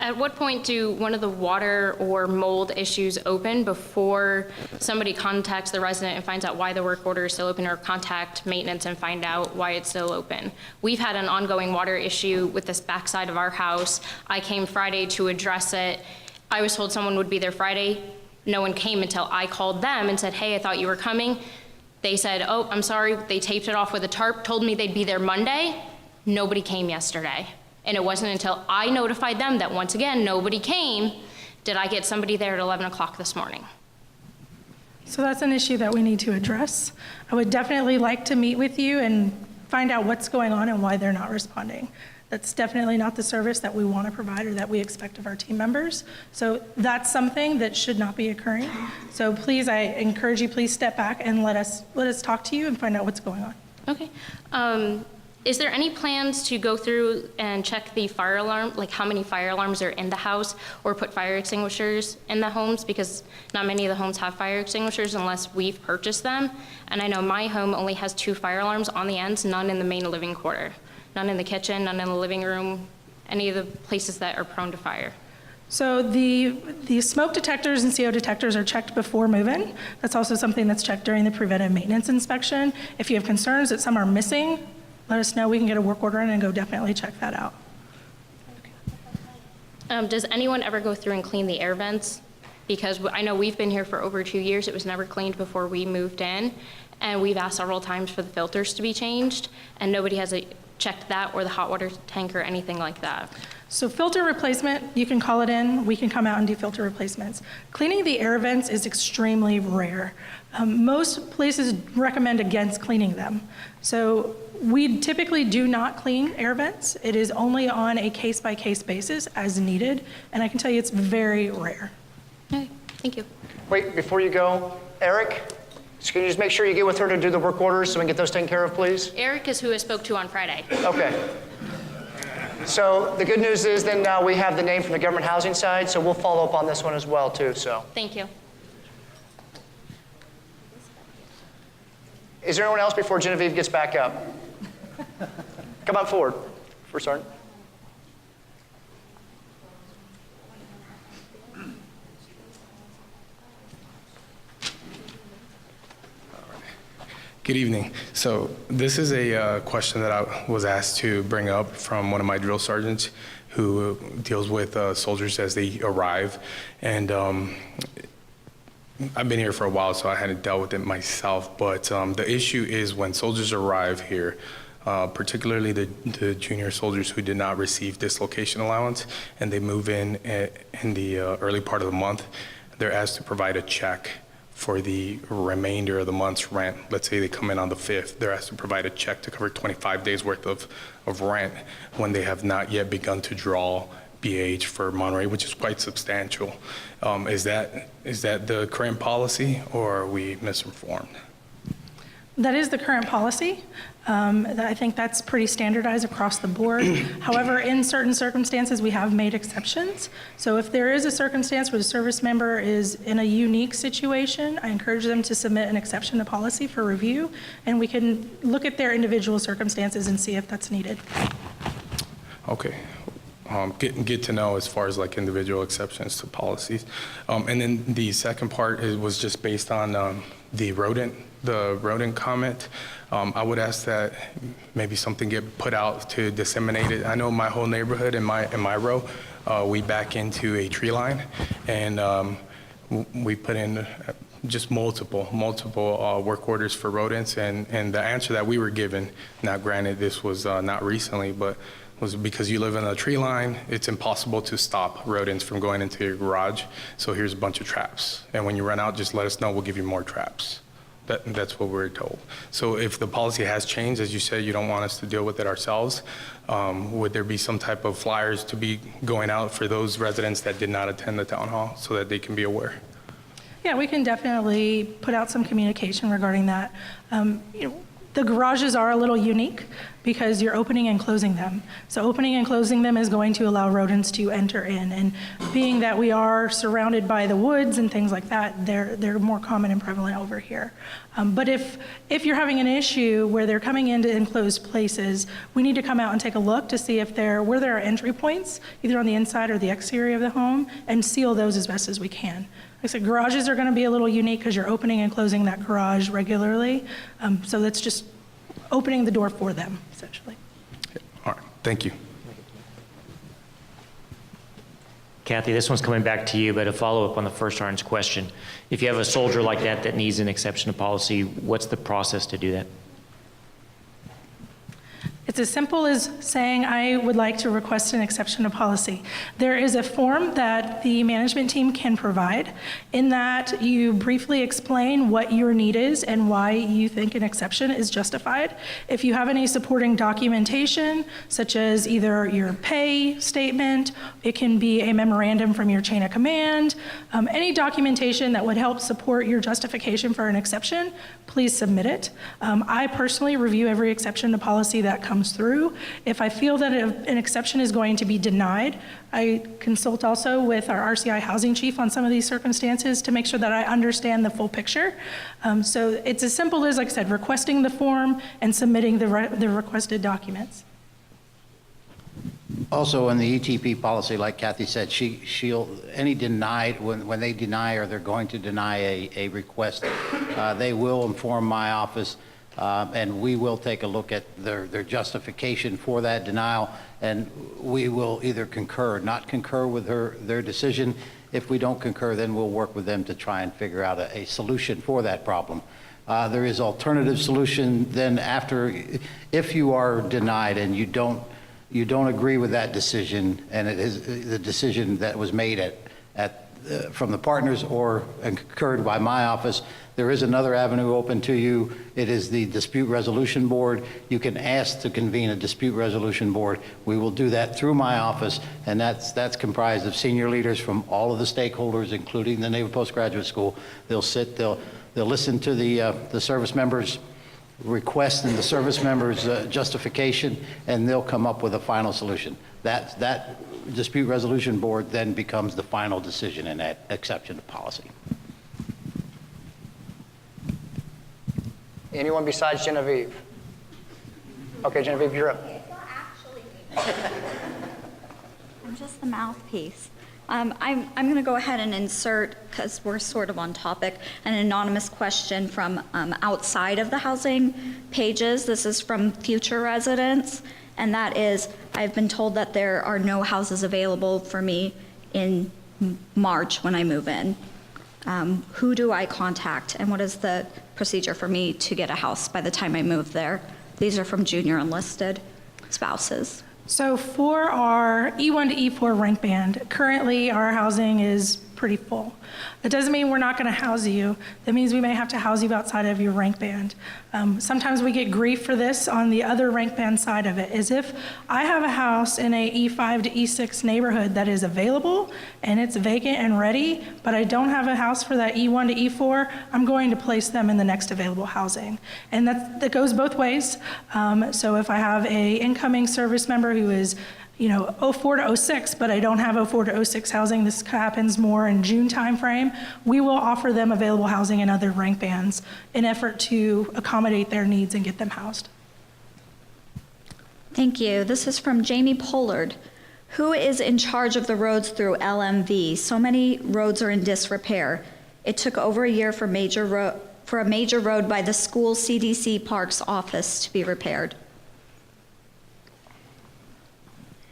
At what point do one of the water or mold issues open before somebody contacts the resident and finds out why the work order is still open, or contact maintenance and find out why it's still open? We've had an ongoing water issue with this backside of our house. I came Friday to address it. I was told someone would be there Friday. No one came until I called them and said, hey, I thought you were coming. They said, oh, I'm sorry. They taped it off with a tarp, told me they'd be there Monday. Nobody came yesterday. And it wasn't until I notified them that, once again, nobody came, did I get somebody there at 11 o'clock this morning. So that's an issue that we need to address. I would definitely like to meet with you and find out what's going on and why they're not responding. That's definitely not the service that we want to provide or that we expect of our team members. So that's something that should not be occurring. So please, I encourage you, please step back and let us talk to you and find out what's going on. Okay. Is there any plans to go through and check the fire alarm, like how many fire alarms are in the house, or put fire extinguishers in the homes? Because not many of the homes have fire extinguishers unless we've purchased them. And I know my home only has 2 fire alarms on the ends, none in the main living quarter. None in the kitchen, none in the living room, any of the places that are prone to fire. So the smoke detectors and CO detectors are checked before move-in. That's also something that's checked during the preventive maintenance inspection. If you have concerns that some are missing, let us know. We can get a work order in and go definitely check that out. Does anyone ever go through and clean the air vents? Because I know we've been here for over 2 years. It was never cleaned before we moved in. And we've asked several times for the filters to be changed, and nobody has checked that or the hot water tank or anything like that. So filter replacement, you can call it in. We can come out and do filter replacements. Cleaning the air vents is extremely rare. Most places recommend against cleaning them. So we typically do not clean air vents. It is only on a case-by-case basis as needed, and I can tell you it's very rare. Okay, thank you. Wait, before you go, Eric, can you just make sure you get with her to do the work orders so we can get those taken care of, please? Eric is who I spoke to on Friday. Okay. So the good news is then now we have the name from the government housing side, so we'll follow up on this one as well, too, so. Thank you. Is there anyone else before Genevieve gets back up? Come on forward for starting. Good evening. So this is a question that I was asked to bring up from one of my drill sergeants who deals with soldiers as they arrive. And I've been here for a while, so I hadn't dealt with it myself. But the issue is when soldiers arrive here, particularly the junior soldiers who did not receive dislocation allowance, and they move in the early part of the month, they're asked to provide a check for the remainder of the month's rent. Let's say they come in on the 5th, they're asked to provide a check to cover 25 days worth of rent when they have not yet begun to draw BH for Monterey, which is quite substantial. Is that the current policy, or are we misinformed? That is the current policy. I think that's pretty standardized across the board. However, in certain circumstances, we have made exceptions. So if there is a circumstance where the service member is in a unique situation, I encourage them to submit an exception to policy for review, and we can look at their individual circumstances and see if that's needed. Okay. Get to know as far as like individual exceptions to policies. And then the second part was just based on the rodent comment. I would ask that maybe something get put out to disseminate it. I know my whole neighborhood in my row, we back into a tree line, and we put in just multiple work orders for rodents, and the answer that we were given, now granted this was not recently, but was because you live in a tree line, it's impossible to stop rodents from going into your garage, so here's a bunch of traps. And when you run out, just let us know, we'll give you more traps. That's what we're told. So if the policy has changed, as you said, you don't want us to deal with it ourselves, would there be some type of flyers to be going out for those residents that did not attend the town hall so that they can be aware? Yeah, we can definitely put out some communication regarding that. The garages are a little unique because you're opening and closing them. So opening and closing them is going to allow rodents to enter in. And being that we are surrounded by the woods and things like that, they're more common and prevalent over here. But if you're having an issue where they're coming into enclosed places, we need to come out and take a look to see if where there are entry points, either on the inside or the exterior of the home, and seal those as best as we can. Like I said, garages are going to be a little unique because you're opening and closing that garage regularly. So that's just opening the door for them, essentially. All right, thank you. Kathy, this one's coming back to you, but a follow-up on the first sergeant's question. If you have a soldier like that needs an exception to policy, what's the process to do that? It's as simple as saying, I would like to request an exception to policy. There is a form that the management team can provide. In that, you briefly explain what your need is and why you think an exception is justified. If you have any supporting documentation, such as either your pay statement, it can be a memorandum from your chain of command, any documentation that would help support your justification for an exception, please submit it. I personally review every exception to policy that comes through. If I feel that an exception is going to be denied, I consult also with our RCI housing chief on some of these circumstances to make sure that I understand the full picture. So it's as simple as, like I said, requesting the form and submitting the requested documents. Also, in the ETP policy, like Kathy said, she'll, any denied, when they deny or they're going to deny a request, they will inform my office, and we will take a look at their justification for that denial, and we will either concur, not concur with their decision. If we don't concur, then we'll work with them to try and figure out a solution for that problem. There is alternative solution then after, if you are denied and you don't agree with that decision, and it is the decision that was made from the partners or concurred by my office, there is another avenue open to you. It is the Dispute Resolution Board. You can ask to convene a Dispute Resolution Board. We will do that through my office, and that's comprised of senior leaders from all of the stakeholders, including the Naval Postgraduate School. They'll sit, they'll listen to the service members' request and the service members' justification, and they'll come up with a final solution. That Dispute Resolution Board then becomes the final decision in that exception to policy. Anyone besides Genevieve? Okay, Genevieve, you're up. It's not actually me. I'm just the mouthpiece. I'm going to go ahead and insert, because we're sort of on topic, an anonymous question from outside of the housing pages. This is from future residents, and that is, I've been told that there are no houses available for me in March when I move in. Who do I contact, and what is the procedure for me to get a house by the time I move there? These are from junior enlisted spouses. So for our E1 to E4 rank band, currently our housing is pretty full. That doesn't mean we're not going to house you. That means we may have to house you outside of your rank band. Sometimes we get grief for this on the other rank band side of it, is if I have a house in a E5 to E6 neighborhood that is available and it's vacant and ready, but I don't have a house for that E1 to E4, I'm going to place them in the next available housing. And that goes both ways. So if I have a incoming service member who is 04 to 06, but I don't have 04 to 06 housing, this happens more in June timeframe, we will offer them available housing in other rank bands in effort to accommodate their needs and get them housed. Thank you. This is from Jamie Pollard. Who is in charge of the roads through LMV? So many roads are in disrepair. It took over a year for a major road by the school CDC Parks office to be repaired.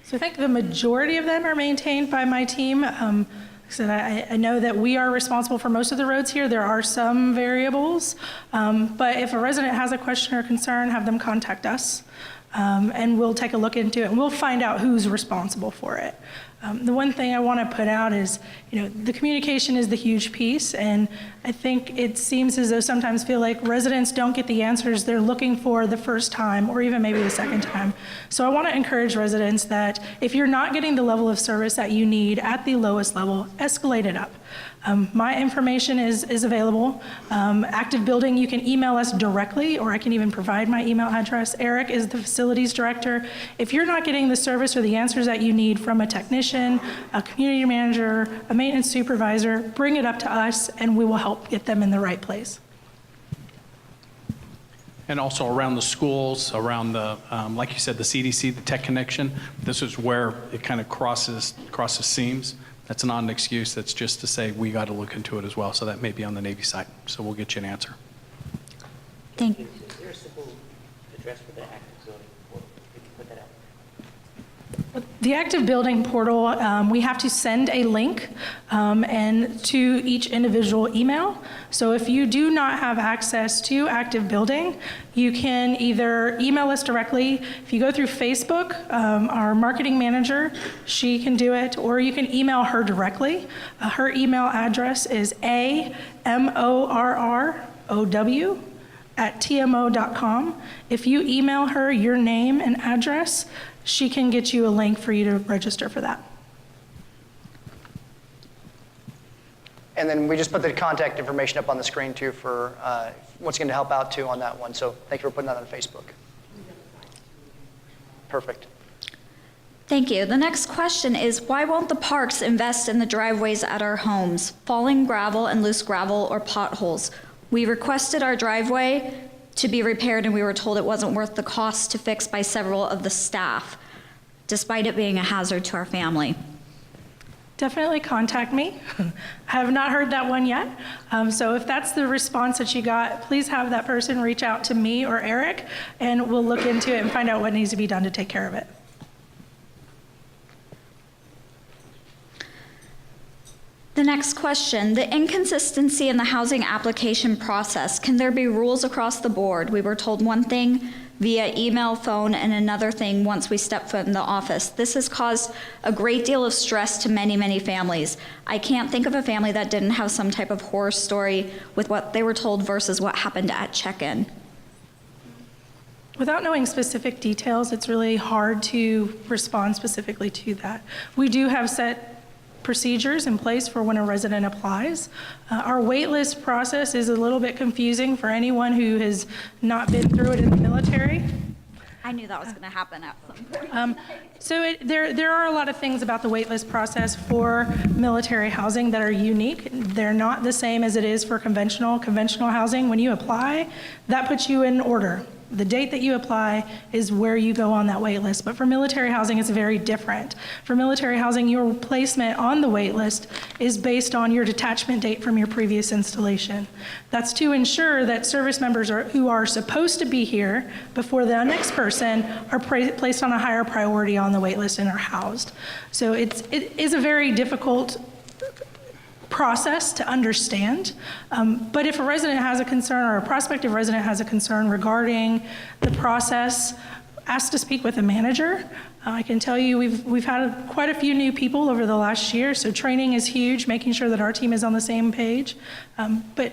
So I think the majority of them are maintained by my team. I know that we are responsible for most of the roads here. There are some variables, but if a resident has a question or concern, have them contact us, and we'll take a look into it, and we'll find out who's responsible for it. The one thing I want to put out is, the communication is the huge piece, and I think it seems as though sometimes feel like residents don't get the answers they're looking for the first time, or even maybe the second time. So I want to encourage residents that if you're not getting the level of service that you need at the lowest level, escalate it up. My information is available. Active Building, you can email us directly, or I can even provide my email address. Eric is the facilities director. If you're not getting the service or the answers that you need from a technician, a community manager, a maintenance supervisor, bring it up to us, and we will help get them in the right place. And also around the schools, around the, like you said, the CDC, the tech connection, this is where it kind of crosses seams. That's not an excuse. That's just to say we got to look into it as well. So that may be on the Navy side. So we'll get you an answer. Thank you. Is there a simple address for the active building? We can put that out. The active building portal, we have to send a link and to each individual email. So if you do not have access to active building, you can either email us directly. If you go through Facebook, our marketing manager, she can do it, or you can email her directly. Her email address is amorrow@tmo.com. If you email her your name and address, she can get you a link for you to register for that. And then we just put the contact information up on the screen too for, once again, to help out too on that one. So thank you for putting that on Facebook. Perfect. Thank you. The next question is, why won't the parks invest in the driveways at our homes? Falling gravel and loose gravel or potholes. We requested our driveway to be repaired and we were told it wasn't worth the cost to fix by several of the staff, despite it being a hazard to our family. Definitely contact me. I have not heard that one yet. So if that's the response that you got, please have that person reach out to me or Eric, and we'll look into it and find out what needs to be done to take care of it. The next question, the inconsistency in the housing application process. Can there be rules across the board? We were told one thing via email, phone, and another thing once we stepped foot in the office. This has caused a great deal of stress to many, many families. I can't think of a family that didn't have some type of horror story with what they were told versus what happened at check-in. Without knowing specific details, it's really hard to respond specifically to that. We do have set procedures in place for when a resident applies. Our waitlist process is a little bit confusing for anyone who has not been through it in the military. I knew that was going to happen at some point. There are a lot of things about the waitlist process for military housing that are unique. They're not the same as it is for conventional housing. When you apply, that puts you in order. The date that you apply is where you go on that wait list. But for military housing, it's very different. For military housing, your placement on the wait list is based on your detachment date from your previous installation. That's to ensure that service members who are supposed to be here before the next person are placed on a higher priority on the wait list and are housed. So it is a very difficult process to understand. But if a resident has a concern or a prospective resident has a concern regarding the process, ask to speak with a manager. I can tell you we've had quite a few new people over the last year, so training is huge, making sure that our team is on the same page. But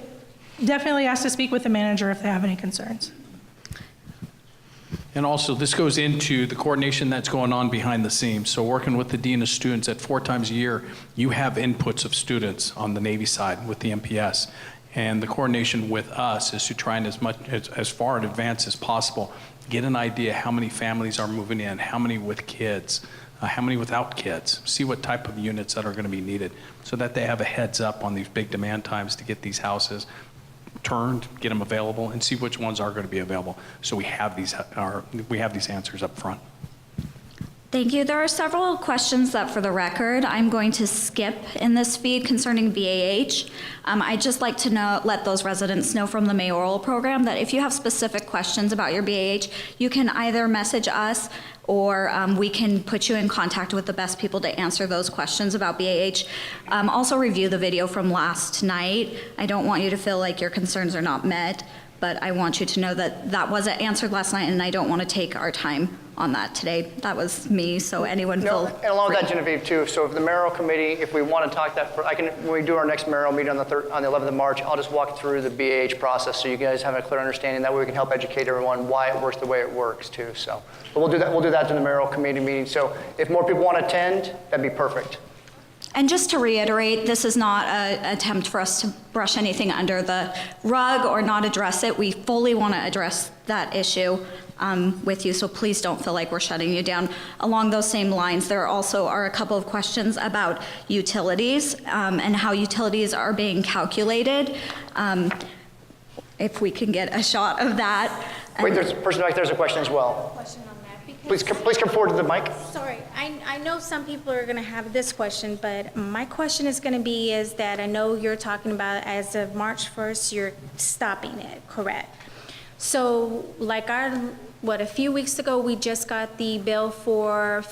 definitely ask to speak with the manager if they have any concerns. And also, this goes into the coordination that's going on behind the scenes. So working with the Dean of Students at 4 times a year, you have inputs of students on the Navy side with the MPS. And the coordination with us is to try and as far in advance as possible, get an idea how many families are moving in, how many with kids, how many without kids, see what type of units that are going to be needed so that they have a heads up on these big demand times to get these houses turned, get them available, and see which ones are going to be available. So we have these answers up front. Thank you. There are several questions that, for the record, I'm going to skip in this feed concerning BAH. I'd just like to let those residents know from the mayoral program that if you have specific questions about your BAH, you can either message us or we can put you in contact with the best people to answer those questions about BAH. Also review the video from last night. I don't want you to feel like your concerns are not met, but I want you to know that that wasn't answered last night, and I don't want to take our time on that today. That was me, so anyone feel and along with that, Genevieve, too, so if the mayoral committee, if we want to talk that, when we do our next mayoral meeting on the 11th of March, I'll just walk through the BAH process so you guys have a clear understanding. That way we can help educate everyone why it works the way it works, too. So, but we'll do that in the mayoral committee meeting. So if more people want to attend, that'd be perfect. And just to reiterate, this is not an attempt for us to brush anything under the rug or not address it. We fully want to address that issue with you, so please don't feel like we're shutting you down. Along those same lines, there also are a couple of questions about utilities and how utilities are being calculated. If we can get a shot of that. Wait, there's a person back there's a question as well. Question on that. Please come forward to the mic. Sorry, I know some people are going to have this question, but my question is going to be is that I know you're talking about as of March 1st, you're stopping it, correct? So like a few weeks ago, we just got the bill for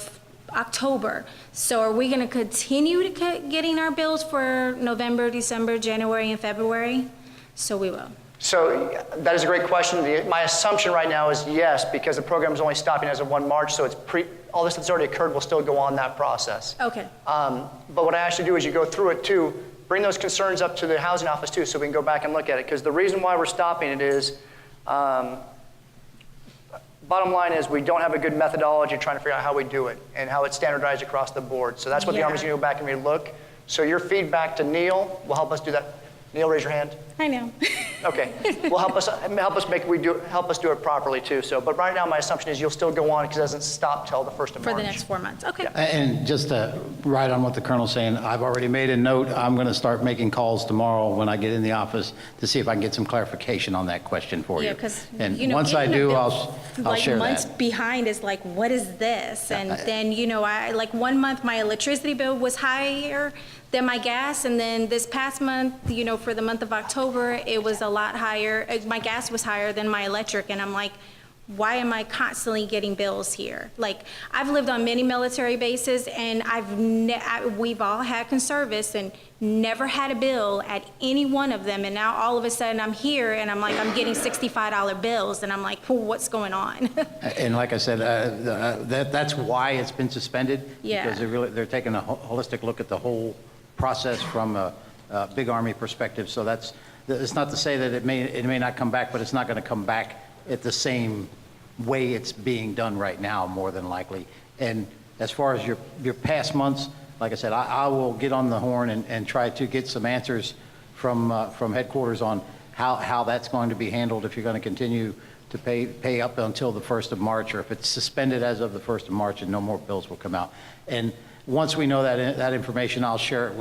October. So are we gonna continue to getting our bills for November, December, January, and February? So we will. So that is a great question. My assumption right now is yes, because the program is only stopping as of 1 March, so it's all this that's already occurred will still go on that process. Okay. But what I actually do is you go through it too, bring those concerns up to the housing office too, so we can go back and look at it. Because the reason why we're stopping it is, bottom line is we don't have a good methodology trying to figure out how we do it and how it's standardized across the board. So that's what the Army's going to go back and relook. So your feedback to Neil will help us do that. Neil, raise your hand. I know. Okay. Well, help us do it properly too. So, but right now my assumption is you'll still go on because it doesn't stop till the 1st of March. For the next 4 months, okay. And just to right on what the Colonel's saying, I've already made a note. I'm going to start making calls tomorrow when I get in the office to see if I can get some clarification on that question for you. Yeah, because, and you know, once I getting a do, bill, I'll share like months that. behind is like, what is this? And then, you know, I like 1 month my electricity bill was higher than my gas, and then this past month, you know, for the month of October, it was a lot higher. My gas was higher than my electric, and I'm like, why am I constantly getting bills here? Like, I've lived on many military bases, and we've all had conservice and never had a bill at any one of them, and now all of a sudden I'm here, and I'm like, I'm getting $65 bills, and I'm like, well, what's going on? And like I said, that's why it's been suspended. Yeah. Because they're taking a holistic look at the whole process from a big Army perspective. So it's not to say that it may not come back, but it's not going to come back at the same way it's being done right now, more than likely. And as far as your past months, like I said, I will get on the horn and try to get some answers from headquarters on how that's going to be handled, if you're going to continue to pay up until the 1st of March, or if it's suspended as of the 1st of March and no more bills will come out. And once we know that information, I'll share it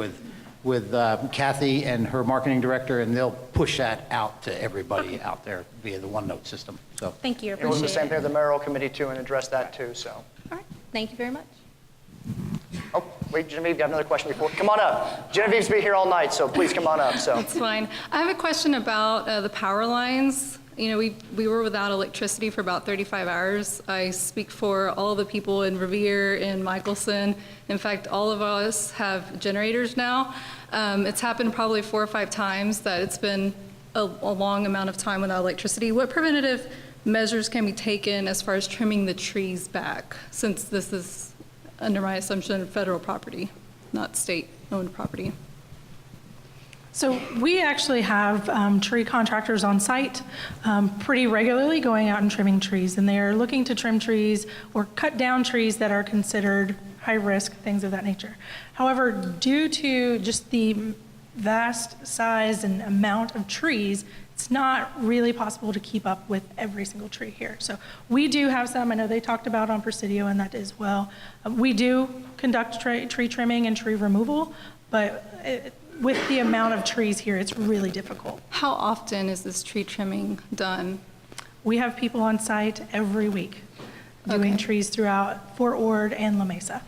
with Kathy and her marketing director, and they'll push that out to everybody out there via the OneNote system. So Thank you, It was the appreciate same it. thing with the mayoral committee too, and address that too. So. All right, thank you very much. Oh, wait, Genevieve, you have another question before. Come on up. Genevieve's been here all night, so please come on up. So. That's fine. I have a question about the power lines. You know, we were without electricity for about 35 hours. I speak for all the people in Revere and Michelson. In fact, all of us have generators now. It's happened probably 4 or 5 times that it's been a long amount of time without electricity. What preventative measures can be taken as far as trimming the trees back, since this is, under my assumption, federal property, not state-owned property? So we actually have tree contractors on site pretty regularly going out and trimming trees, and they're looking to trim trees or cut down trees that are considered high risk, things of that nature. However, due to just the vast size and amount of trees, it's not really possible to keep up with every single tree here. So we do have some, I know they talked about on Presidio and that as well. We do conduct tree trimming and tree removal, but with the amount of trees here, it's really difficult. How often is this tree trimming done? We have people on site every week doing trees throughout Fort Ord and La Mesa.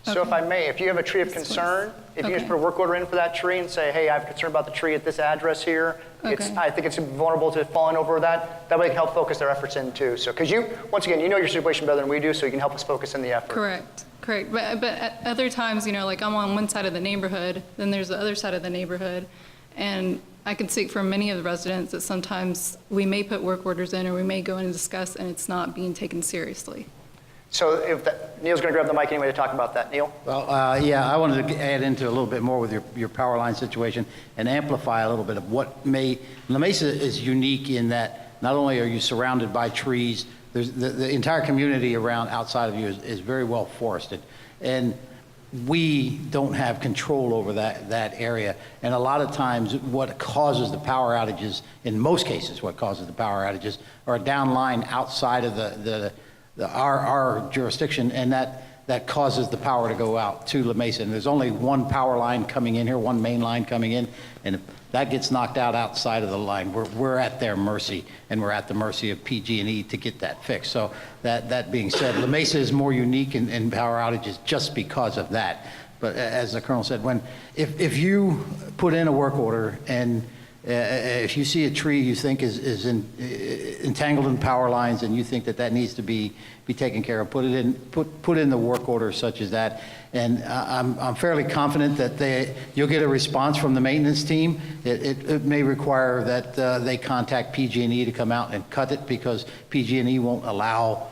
So if I may, if you have a tree of concern, if you just put a work order in for that tree and say, hey, I have concern about the tree at this address here, I think it's vulnerable to falling over that way it can help focus their efforts in too. So, because once again, you know your situation better than we do, so you can help us focus in the effort. Correct. But at other times, you know, like I'm on one side of the neighborhood, then there's the other side of the neighborhood, and I can speak for many of the residents that sometimes we may put work orders in or we may go in and discuss, and it's not being taken seriously. So Neil's going to grab the mic anyway to talk about that. Neil? Well, yeah, I wanted to add into a little bit more with your power line situation and amplify a little bit of what La Mesa is unique in that not only are you surrounded by trees, there's the entire community around outside of you is very well forested. And we don't have control over that area. And a lot of times what causes the power outages, in most cases what causes the power outages, are downline outside of our jurisdiction, and that causes the power to go out to La Mesa. And there's only one power line coming in here, one main line coming in, and if that gets knocked out outside of the line, we're at their mercy, and we're at the mercy of PG&E to get that fixed. So that being said, La Mesa is more unique in power outages just because of that. But as the Colonel said, if you put in a work order and If you see a tree you think is entangled in power lines and you think that needs to be taken care of, put in the work order such as that. And I'm fairly confident that you'll get a response from the maintenance team. It may require that they contact PG&E to come out and cut it, because PG&E won't allow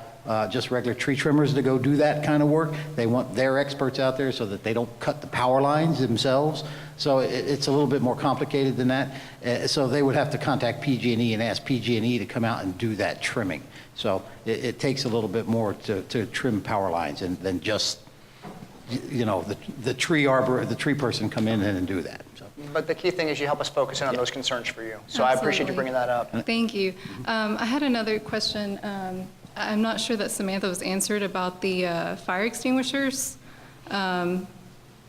just regular tree trimmers to go do that kind of work. They want their experts out there so that they don't cut the power lines themselves. So it's a little bit more complicated than that. So they would have to contact PG&E and ask PG&E to come out and do that trimming. So it takes a little bit more to trim power lines than just, you know, the tree person come in and do that. So. But the key thing is you help us focus in on those concerns for you. So I appreciate you bringing that up. Thank you. I had another question. I'm not sure that Samantha was answered about the fire extinguishers.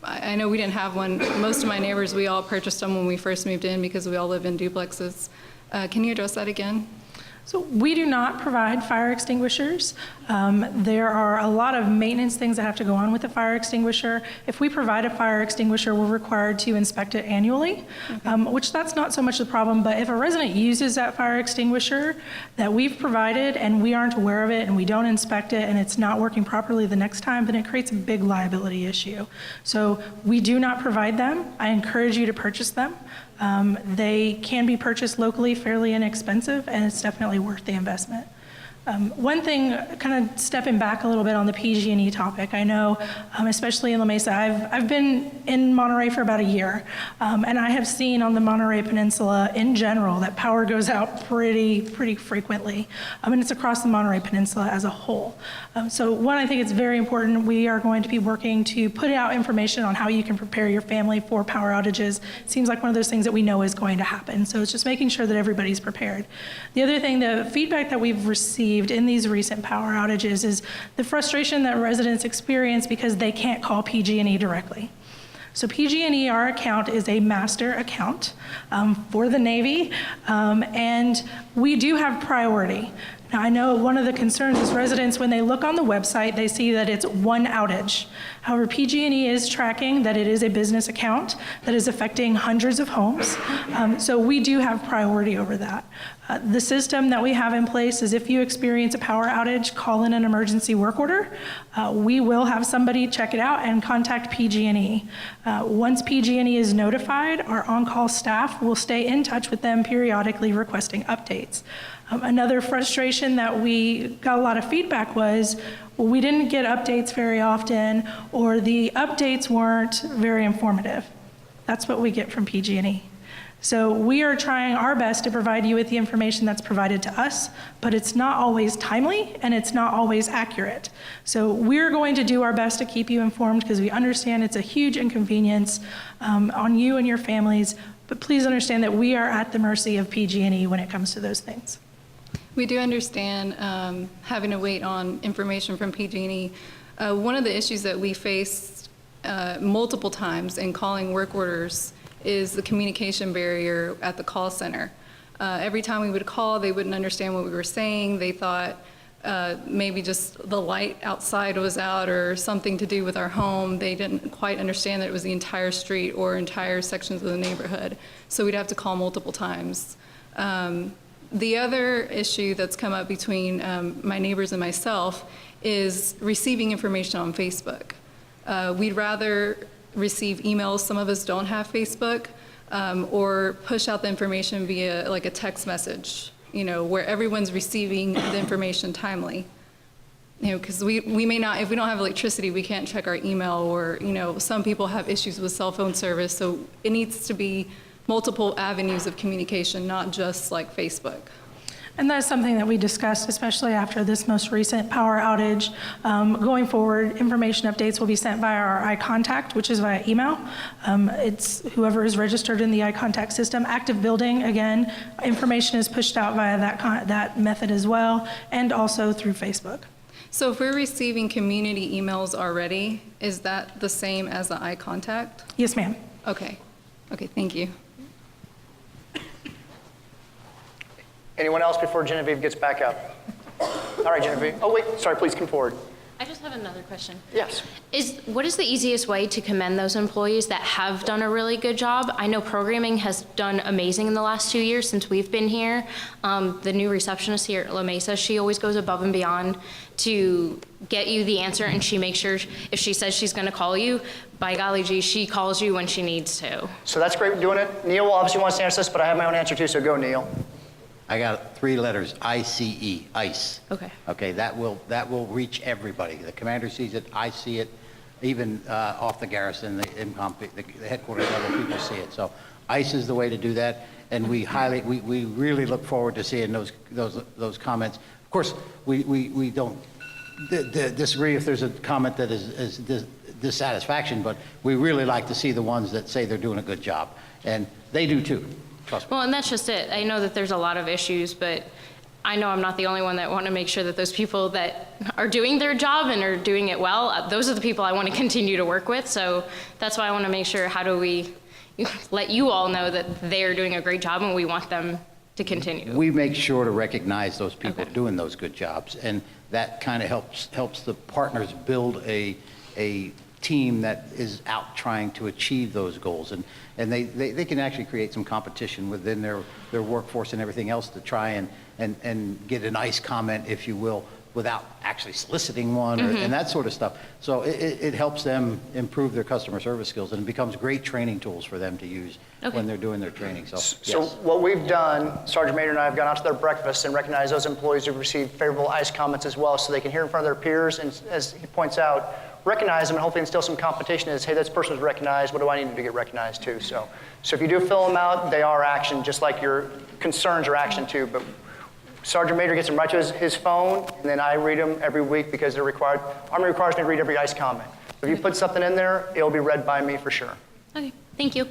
I know we didn't have one. Most of my neighbors, we all purchased them when we first moved in because we all live in duplexes. Can you address that again? So we do not provide fire extinguishers. There are a lot of maintenance things that have to go on with the fire extinguisher. If we provide a fire extinguisher, we're required to inspect it annually, which that's not so much the problem, but if a resident uses that fire extinguisher that we've provided and we aren't aware of it and we don't inspect it and it's not working properly the next time, then it creates a big liability issue. So we do not provide them. I encourage you to purchase them. They can be purchased locally, fairly inexpensive, and it's definitely worth the investment. One thing, kind of stepping back a little bit on the PG&E topic, I know, especially in La Mesa, I've been in Monterey for about a year, and I have seen on the Monterey Peninsula in general that power goes out pretty frequently, and it's across the Monterey Peninsula as a whole. So one, I think it's very important. We are going to be working to put out information on how you can prepare your family for power outages. It seems like one of those things that we know is going to happen, so it's just making sure that everybody's prepared. The other thing, the feedback that we've received in these recent power outages is the frustration that residents experience because they can't call PG&E directly. So PG&E, our account, is a master account for the Navy, and we do have priority. Now, I know one of the concerns is residents, when they look on the website, they see that it's one outage. However, PG&E is tracking that it is a business account that is affecting hundreds of homes. So we do have priority over that. The system that we have in place is if you experience a power outage, call in an emergency work order. We will have somebody check it out and contact PG&E. Once PG&E is notified, our on-call staff will stay in touch with them periodically requesting updates. Another frustration that we got a lot of feedback was, well, we didn't get updates very often, or the updates weren't very informative. That's what we get from PG&E. So we are trying our best to provide you with the information that's provided to us, but it's not always timely and it's not always accurate. So we're going to do our best to keep you informed because we understand it's a huge inconvenience on you and your families, but please understand that we are at the mercy of PG&E when it comes to those things. We do understand having to wait on information from PG&E. One of the issues that we faced multiple times in calling work orders is the communication barrier at the call center. Every time we would call, they wouldn't understand what we were saying. They thought maybe just the light outside was out or something to do with our home. They didn't quite understand that it was the entire street or entire sections of the neighborhood. So we'd have to call multiple times. The other issue that's come up between my neighbors and myself is receiving information on Facebook. We'd rather receive emails, some of us don't have Facebook, or push out the information via like a text message, you know, where everyone's receiving the information timely. You know, because we may not, if we don't have electricity, we can't check our email, or, you know, some people have issues with cell phone service, so it needs to be multiple avenues of communication, not just like Facebook. And that's something that we discussed, especially after this most recent power outage. Going forward, information updates will be sent via our iContact, which is via email. It's whoever is registered in the iContact system. Active building, again, information is pushed out via that method as well, and also through Facebook. So if we're receiving community emails already, is that the same as the iContact? Yes, ma'am. Okay. Okay, thank you. Anyone else before Genevieve gets back up? All right, Genevieve. Oh, wait, sorry, please come forward. I just have another question. Yes. What is the easiest way to commend those employees that have done a really good job? I know programming has done amazing in the last 2 years since we've been here. The new receptionist here at La Mesa, she always goes above and beyond to get you the answer, and she makes sure if she says she's going to call you, by golly gee, she calls you when she needs to. So that's great doing it. Neil obviously wants to answer this, but I have my own answer too, so go, Neil. I got 3 letters, ICE, ICE. Okay. Okay, that will reach everybody. The commander sees it, I see it, even off the garrison, the headquarters level people see it. So ICE is the way to do that, and we really look forward to seeing those comments. Of course, we don't disagree if there's a comment that is dissatisfaction, but we really like to see the ones that say they're doing a good job, and they do too. Well, and that's just it. I know that there's a lot of issues, but I know I'm not the only one that want to make sure that those people that are doing their job and are doing it well, those are the people I want to continue to work with. So that's why I want to make sure, how do we let you all know that they are doing a great job and we want them to continue? We make sure to recognize those people doing those good jobs, and that kind of helps the partners build a team that is out trying to achieve those goals, and they can actually create some competition within their workforce and everything else to try and get a nice comment, if you will, without actually soliciting one and that sort of stuff. So it helps them improve their customer service skills, and it becomes great training tools for them to use when they're doing their training. So yes. What we've done, Sergeant Major and I have gone out to their breakfast and recognized those employees who've received favorable ICE comments as well, so they can hear in front of their peers, and as he points out, recognize them and hopefully instill some competition as, hey, this person was recognized, what do I need to do to get recognized too? So if you do fill them out, they are action, just like your concerns are action too. But Sergeant Major gets them right to his phone, and then I read them every week because they're required. Army requires me to read every ICE comment. So if you put something in there, it'll be read by me for sure. Okay, thank you.